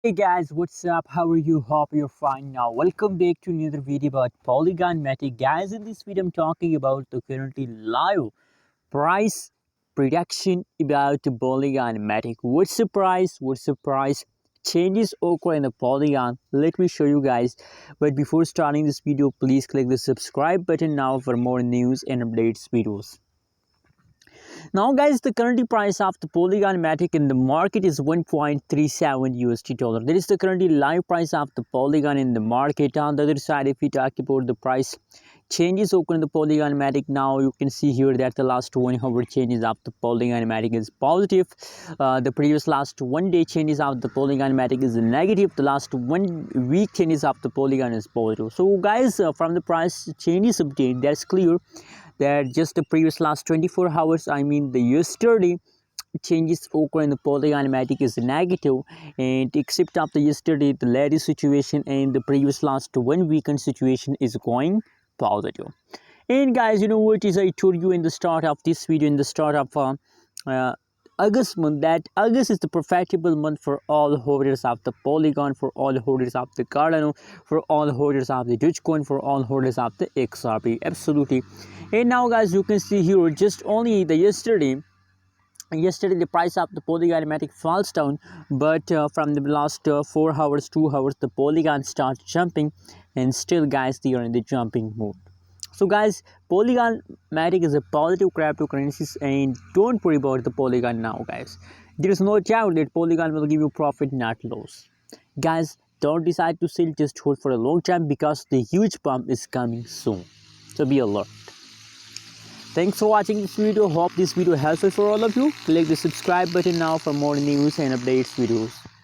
Hey guys, what's up? How are you? Hope you're fine now. Welcome back to another video about Polygon Matic. Guys, in this video I'm talking about the currently live price prediction about the Polygon Matic. What's the price? What's the price? Changes occur in the Polygon. Let me show you guys. But before starting this video, please click the subscribe button now for more news and updates videos. Now guys, the current price of the Polygon Matic in the market is 1.37 USD dollar. That is the currently live price of the Polygon in the market. On the other side, if we talk about the price changes occur in the Polygon Matic, now you can see here that the last 1 hour changes of the Polygon Matic is positive. The previous last 1 day changes of the Polygon Matic is negative. The last 1 week changes of the Polygon is positive. So guys, from the price changes update, that's clear that just the previous last 24 hours, I mean the yesterday, changes occur in the Polygon Matic is negative, and except after yesterday the latest situation and the previous last 1 weekend situation is going positive. And guys, you know what is I told you in the start of this video, in the start of August month, that August is the profitable month for all holders of the Polygon, for all holders of the Cardano, for all holders of the Dogecoin, for all holders of the XRP. Absolutely. And now guys, you can see here just only the yesterday the price of the Polygon Matic falls down, but from the last 4 hours, 2 hours, the Polygon starts jumping, and still guys, they are in the jumping mode. So guys, Polygon Matic is a positive cryptocurrency, and don't worry about the Polygon now guys. There is no doubt that Polygon will give you profit, not loss. Guys, don't decide to sell, just hold for a long time because the huge pump is coming soon. So be alert. Thanks for watching this video. Hope this video helpful for all of you. Click the subscribe button now for more news and updates videos.